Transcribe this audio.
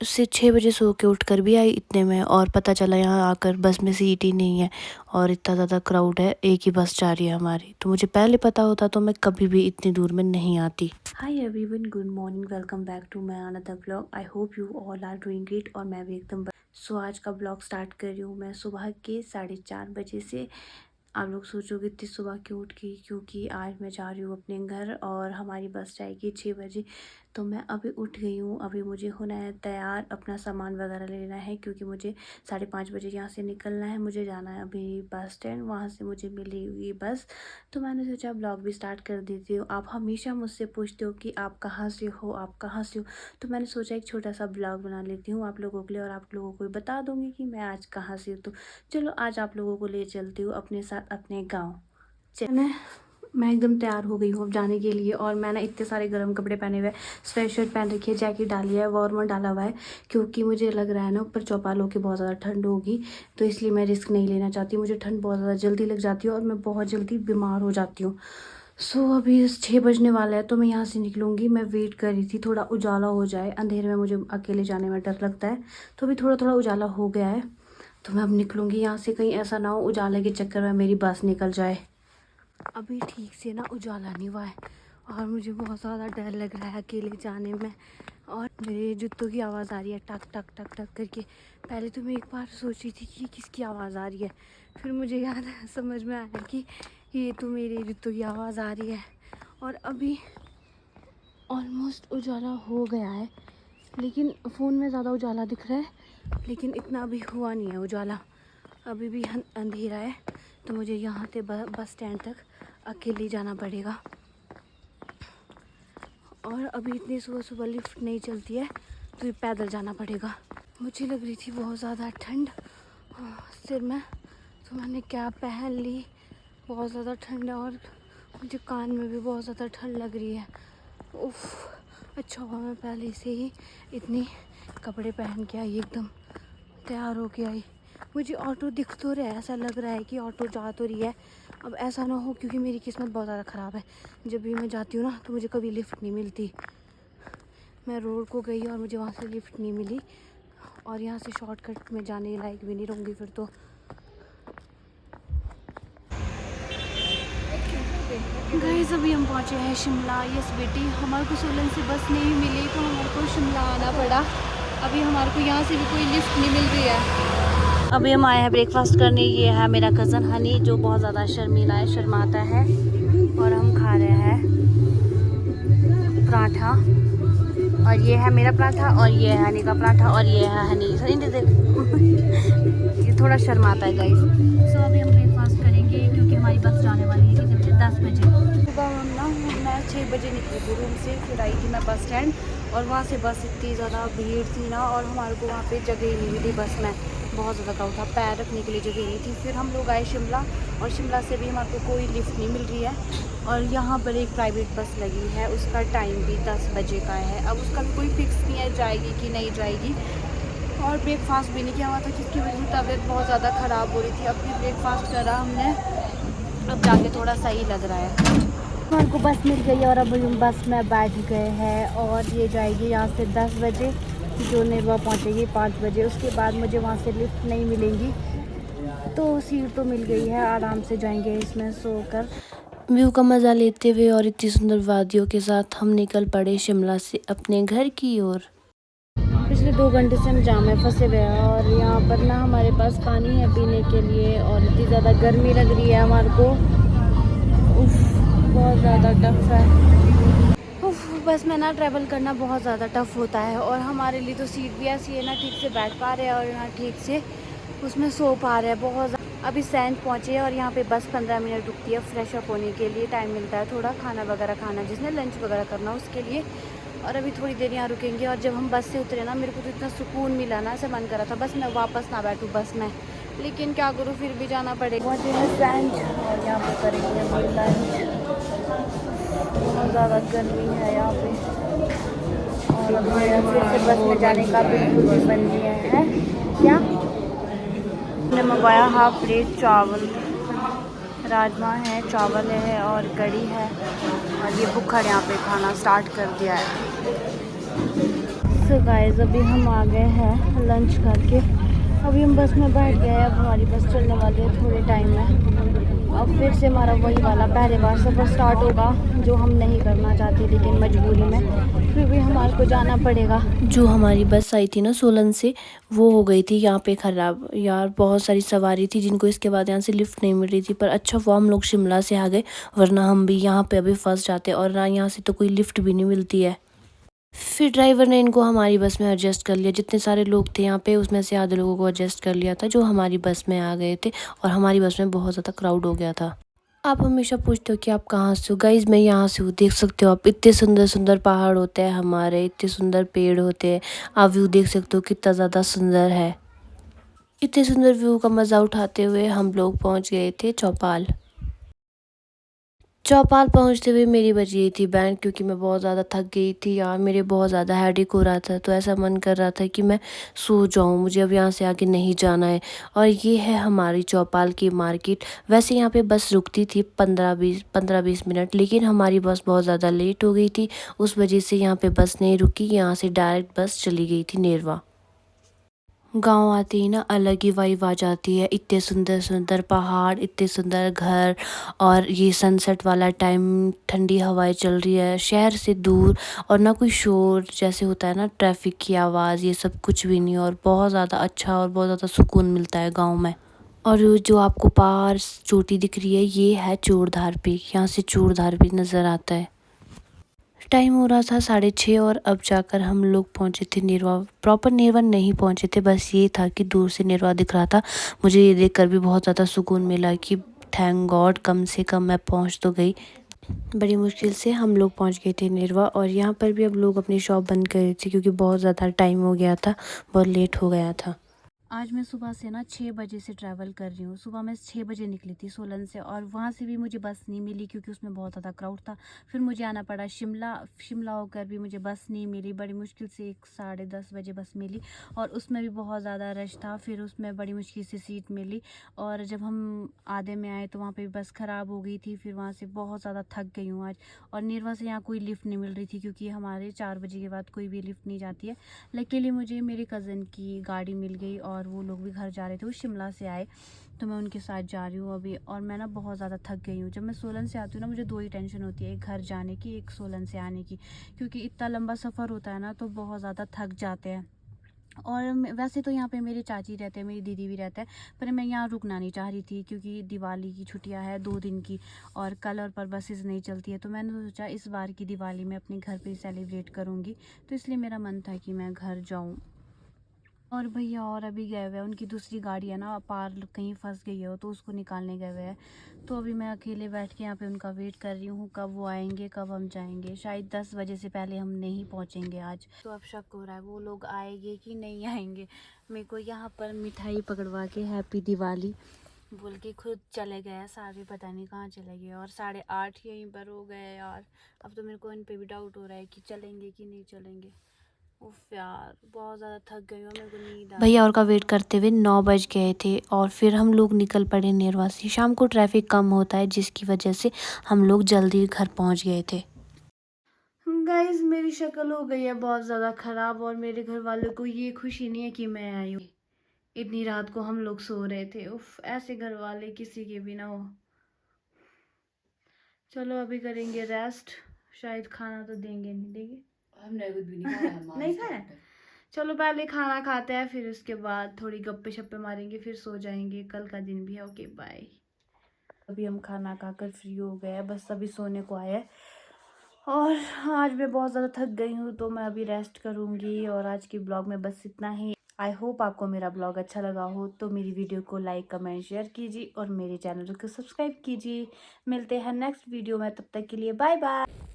से 6 बजे सो के उठ कर भी आई इतने में, और पता चला यहाँ आकर बस में सीट ही नहीं है और इतना ज़्यादा क्राउड है, एक ही बस जा रही है हमारी। तो मुझे पहले पता होता तो मैं कभी भी इतनी दूर में नहीं आती। Hi everyone, good morning, welcome back to my another blog. I hope you all are doing great. और मैं भी एकदम सो आज का ब्लॉग स्टार्ट कर रही हूँ मैं सुबह के 4:30 बजे से। आप लोग सोचोगे इतनी सुबह क्यों उठ गई, क्योंकि आज मैं जा रही हूँ अपने घर और हमारी बस जाएगी 6 बजे। तो मैं अभी उठ गई हूँ, अभी मुझे होना है तैयार, अपना सामान वगैरह लेना है क्योंकि मुझे 5:30 बजे यहाँ से निकलना है। मुझे जाना है अभी बस स्टैंड, वहाँ से मुझे मिलेगी बस। तो मैंने सोचा ब्लॉग भी स्टार्ट कर देती हूँ। आप हमेशा मुझसे पूछते हो कि आप कहाँ से हो, आप कहाँ से हो, तो मैंने सोचा एक छोटा सा ब्लॉग बना लेती हूँ आप लोगों के लिए और आप लोगों को बता दूँगी कि मैं आज कहाँ से हूँ। तो चलो आज आप लोगों को ले चलती हूँ अपने साथ अपने गाँव। मैं एकदम तैयार हो गई हूँ अब जाने के लिए और मैंने इतने सारे गर्म कपड़े पहने हुए हैं। स्वेट शर्ट पहन रखी है, जैकेट डाली है, वार्मर डाला हुआ है क्योंकि मुझे लग रहा है ना ऊपर चौपाल होकर बहुत ज़्यादा ठंड होगी, तो इसलिए मैं रिस्क नहीं लेना चाहती। मुझे ठंड बहुत ज़्यादा जल्दी लग जाती है और मैं बहुत जल्दी बीमार हो जाती हूँ। सो अभी 6 बजने वाला है तो मैं यहाँ से निकलूँगी। मैं वेट कर रही थी थोड़ा उजाला हो जाए, अंधेरे में मुझे अकेले जाने में डर लगता है। तो अभी थोड़ा थोड़ा उजाला हो गया है तो मैं अब निकलूँगी यहाँ से। कहीं ऐसा ना हो उजाले के चक्कर में मेरी बस निकल जाए। अभी ठीक से ना उजाला नहीं हुआ है और मुझे बहुत ज़्यादा डर लग रहा है अकेले जाने में। और मेरे जूतों की आवाज़ आ रही है टक टक टक टक करके। पहले तो मैं एक बार सोची थी कि किसकी आवाज़ आ रही है, फिर मुझे याद समझ में आया कि ये तो मेरे जूतों की आवाज़ आ रही है। और अभी ऑलमोस्ट उजाला हो गया है, लेकिन फ़ोन में ज़्यादा उजाला दिख रहा है लेकिन इतना अभी हुआ नहीं है उजाला, अभी भी अंधेरा है। तो मुझे यहाँ से बस स्टैंड तक अकेले जाना पड़ेगा और अभी इतनी सुबह सुबह लिफ्ट नहीं चलती है तो ये पैदल जाना पड़ेगा। मुझे लग रही थी बहुत ज़्यादा ठंड सिर में, तो मैंने कैप पहन ली। बहुत ज़्यादा ठंड है और मुझे कान में भी बहुत ज़्यादा ठंड लग रही है। उफ, अच्छा हुआ मैं पहले से ही इतनी कपड़े पहन के आई, एकदम तैयार हो के आई। मुझे ऑटो दिख तो रहा है, ऐसा लग रहा है कि ऑटो जा तो रही है। अब ऐसा ना हो क्योंकि मेरी किस्मत बहुत ज़्यादा ख़राब है, जब भी मैं जाती हूँ ना तो मुझे कभी लिफ्ट नहीं मिलती। मैं रोड को गई और मुझे वहाँ से लिफ्ट नहीं मिली और यहाँ से शॉर्टकट में जाने लायक भी नहीं रहूँगी फिर तो। गाइस अभी हम पहुँचे हैं शिमला। यस बेटी, हमारे को सोलन से बस नहीं मिली तो हमारे को शिमला आना पड़ा। अभी हमारे को यहाँ से भी कोई लिफ्ट नहीं मिल रही है। अभी हम आए हैं ब्रेकफास्ट करने। ये है मेरा कज़न हनी जो बहुत ज़्यादा शर्मीला है, शर्माता है। और हम खा रहे हैं पराठा, और ये है मेरा पराठा और ये है हनी का पराठा और ये है हनी। ये थोड़ा शर्माता है गाइस। सो अभी हम ब्रेकफास्ट करेंगे क्योंकि हमारी बस जाने वाली है कितने बजे, 10 बजे। सुबह मैं 6 बजे निकली थी रूम से, फिर आई थी मैं बस स्टैंड और वहाँ से बस इतनी ज़्यादा भीड़ थी ना और हमारे को वहाँ पे जगह ही नहीं मिली बस में। बहुत ज़्यादा क्राउड था, पैर रखने के लिए जगह नहीं थी। फिर हम लोग आए शिमला और शिमला से भी हमारे को कोई लिफ्ट नहीं मिल रही है और यहाँ पर एक प्राइवेट बस लगी है, उसका टाइम भी 10 बजे का है। अब उसका भी कोई फिक्स नहीं है जाएगी कि नहीं जाएगी। और ब्रेकफास्ट भी नहीं किया हुआ था जिसकी वजह से तबीयत बहुत ज़्यादा ख़राब हो रही थी। अब भी ब्रेकफास्ट करा हमने, अब जाके थोड़ा सही लग रहा है। हमारे को बस मिल गई और अब हम बस में बैठ गए हैं और ये जाएगी यहाँ से 10 बजे, जो नेरवा पहुँचेगी 5 बजे। उसके बाद मुझे वहाँ से लिफ्ट नहीं मिलेंगी, तो सीट तो मिल गई है, आराम से जाएंगे इसमें सोकर। व्यू का मज़ा लेते हुए और इतनी सुंदर वादियों के साथ हम निकल पड़े शिमला से अपने घर की ओर। पिछले 2 घंटे से हम जाम में फंसे हुए हैं और यहाँ पर ना हमारे पास पानी है पीने के लिए और इतनी ज़्यादा गर्मी लग रही है हमारे को। उफ, बहुत ज़्यादा टफ है। बस में ना ट्रैवल करना बहुत ज़्यादा टफ होता है और हमारे लिए तो सीट भी ऐसी है ना ठीक से बैठ पा रहे हैं और ना ठीक से उसमें सो पा रहे हैं। बहुत अभी सैंड पहुँचे हैं और यहाँ पे बस 15 मिनट रुकती है फ्रेश अप होने के लिए, टाइम मिलता है थोड़ा खाना वगैरह खाना, जिसने लंच वगैरह करना उसके लिए। और अभी थोड़ी देर यहाँ रुकेंगे और जब हम बस से उतरे ना मेरे को तो इतना सुकून मिला ना, ऐसा मन करा था बस मैं वापस ना बैठूँ बस में, लेकिन क्या करूँ फिर भी जाना पड़ेगा। पहुँचे हैं सैंड और यहाँ पे करेंगे हम लंच। बहुत ज़्यादा गर्मी है यहाँ पे और अब मेरा फिर से बस में जाने का बिल्कुल भी मन नहीं है। क्या मैंने मंगवाया 1/2 प्लेट चावल, राजमा है, चावल है और कढ़ी है और ये बुखड़ यहाँ पे खाना स्टार्ट कर दिया है। सो गाइस अभी हम आ गए हैं लंच करके। अभी हम बस में बैठ गए। अब हमारी बस चलने वाली है थोड़े टाइम में। अब फिर से हमारा वही वाला पहले बार सफ़र स्टार्ट होगा, जो हम नहीं करना चाहते लेकिन मजबूरी में फिर भी हमारे को जाना पड़ेगा। जो हमारी बस आई थी ना सोलन से, वो हो गई थी यहाँ पे ख़राब। यार बहुत सारी सवारी थी जिनको इसके बाद यहाँ से लिफ्ट नहीं मिल रही थी, पर अच्छा वो हम लोग शिमला से आ गए, वरना हम भी यहाँ पे अभी फंस जाते और ना यहाँ से तो कोई लिफ्ट भी नहीं मिलती है। फिर ड्राइवर ने इनको हमारी बस में एडजस्ट कर लिया। जितने सारे लोग थे यहाँ पे उसमें से आधे लोगों को एडजस्ट कर लिया था जो हमारी बस में आ गए थे, और हमारी बस में बहुत ज़्यादा क्राउड हो गया था। आप हमेशा पूछते हो कि आप कहाँ से हो। गाइज मैं यहाँ से हूँ। देख सकते हो आप, इतने सुंदर सुंदर पहाड़ होते हैं हमारे, इतने सुंदर पेड़ होते हैं। आप व्यू देख सकते हो कितना ज़्यादा सुंदर है। इतने सुंदर व्यू का मज़ा उठाते हुए हम लोग पहुँच गए थे चौपाल। चौपाल पहुंचते हुए मेरी बज गई थी बैंड, क्योंकि मैं बहुत ज़्यादा थक गई थी यार। मेरे बहुत ज़्यादा हेडेक हो रहा था, तो ऐसा मन कर रहा था कि मैं सो जाऊं, मुझे अब यहाँ से आगे नहीं जाना है। और ये है हमारी चौपाल की मार्केट। वैसे यहाँ पे बस रुकती थी 15-20 मिनट, लेकिन हमारी बस बहुत ज़्यादा लेट हो गई थी, उस वजह से यहाँ पे बस नहीं रुकी। यहाँ से डायरेक्ट बस चली गई थी नेरवा। गांव आते ही ना अलग ही वाइब आ जाती है। इतने सुंदर सुंदर पहाड़, इतने सुंदर घर, और ये सनसेट वाला टाइम, ठंडी हवाएं चल रही है शहर से दूर, और ना कोई शोर जैसे होता है ना ट्रैफिक की आवाज़, ये सब कुछ भी नहीं। और बहुत ज़्यादा अच्छा और बहुत ज़्यादा सुकून मिलता है गाँव में। और जो आपको पार चोटी दिख रही है ये है चूड़धार पीक। यहाँ से चूड़धार भी नज़र आता है। टाइम हो रहा था 6:30, और अब जाकर हम लोग पहुंचे थे नेरवा। प्रॉपर नेरवा नहीं पहुंचे थे, बस ये था कि दूर से नेरवा दिख रहा था। मुझे ये देखकर भी बहुत ज़्यादा सुकून मिला कि थैंक गॉड कम से कम मैं पहुंच तो गई। बड़ी मुश्किल से हम लोग पहुंच गए थे नेरवा, और यहाँ पर भी अब लोग अपनी शॉप बंद कर रहे थे क्योंकि बहुत ज़्यादा टाइम हो गया था, बहुत लेट हो गया था। आज मैं सुबह से ना 6 बजे से ट्रैवल कर रही हूँ। सुबह मैं 6 बजे निकली थी सोलन से, और वहाँ से भी मुझे बस नहीं मिली क्योंकि उसमें बहुत ज़्यादा क्राउड था। फिर मुझे आना पड़ा शिमला। शिमला होकर भी मुझे बस नहीं मिली। बड़ी मुश्किल से 10:30 बजे बस मिली, और उसमें भी बहुत ज़्यादा रश था। फिर उसमें बड़ी मुश्किल से सीट मिली, और जब हम आधे में आए तो वहाँ पर बस ख़राब हो गई थी। फिर वहाँ से बहुत ज़्यादा थक गई हूँ आज। और नेरवा से यहाँ कोई लिफ्ट नहीं मिल रही थी क्योंकि हमारे 4 बजे के बाद कोई भी लिफ्ट नहीं जाती है। लकीली मुझे मेरी कज़न की गाड़ी मिल गई, और वो लोग भी घर जा रहे थे, वो शिमला से आए, तो मैं उनके साथ जा रही हूँ अभी। और मैं ना बहुत ज़्यादा थक गई हूँ। जब मैं सोलन से आती हूँ ना, मुझे 2 ही टेंशन होती है, एक घर जाने की, एक सोलन से आने की, क्योंकि इतना लंबा सफ़र होता है ना तो बहुत ज़्यादा थक जाते हैं। और वैसे तो यहाँ पे मेरी चाची रहते हैं, मेरी दीदी भी रहते हैं, पर मैं यहाँ रुकना नहीं चाह रही थी क्योंकि दिवाली की छुट्टियाँ हैं 2 दिन की, और कल और पर बसेस नहीं चलती है। तो मैंने सोचा इस बार की दिवाली मैं अपने घर पे सेलिब्रेट करूँगी, तो इसलिए मेरा मन था कि मैं घर जाऊँ। और भैया और अभी गए हुए हैं, उनकी दूसरी गाड़ी है ना पार कहीं फंस गई है, तो उसको निकालने गए हुए हैं। तो अभी मैं अकेले बैठ के यहाँ पे उनका वेट कर रही हूँ, कब वो आएंगे, कब हम जाएंगे। शायद 10 बजे से पहले हम नहीं पहुँचेंगे आज। तो अब शक हो रहा है वो लोग आएंगे कि नहीं आएंगे। मेरे को यहाँ पर मिठाई पकड़वा के हैप्पी दिवाली बोल के खुद चले गए सारे, पता नहीं कहाँ चले गए, और 8:30 यहीं पर हो गए यार। अब तो मेरे को इन पे भी डाउट हो रहा है कि चलेंगे कि नहीं चलेंगे। उफ यार बहुत ज़्यादा थक गई हूँ, मेरे को नींद आ भैया और का वेट करते हुए 9 बज गए थे, और फिर हम लोग निकल पड़े नेरवा से। शाम को ट्रैफिक कम होता है जिसकी वजह से हम लोग जल्दी घर पहुँच गए थे। गाइस मेरी शक्ल हो गई है बहुत ज़्यादा ख़राब, और मेरे घर वालों को ये खुशी नहीं है कि मैं आई हूँ। इतनी रात को हम लोग सो रहे थे। उफ ऐसे घर वाले किसी के भी ना हो। चलो अभी करेंगे रेस्ट। शायद खाना तो देंगे नहीं, देंगे हमने कुछ भी नहीं खाया नहीं खाया। चलो पहले खाना खाते हैं, फिर उसके बाद थोड़ी गप्पे शप्पे मारेंगे, फिर सो जाएंगे। कल का दिन भी है। Okay bye. अभी हम खाना खाकर फ्री हो गए हैं, बस अभी सोने को आया है। और आज मैं बहुत ज़्यादा थक गई हूँ, तो मैं अभी रेस्ट करूँगी। और आज की ब्लॉग में बस इतना ही। आई होप आपको मेरा ब्लॉग अच्छा लगा हो, तो मेरी वीडियो को लाइक कमेंट शेयर कीजिए, और मेरे चैनल को सब्सक्राइब कीजिए। मिलते हैं नेक्स्ट वीडियो में, तब तक के लिए बाय बाय।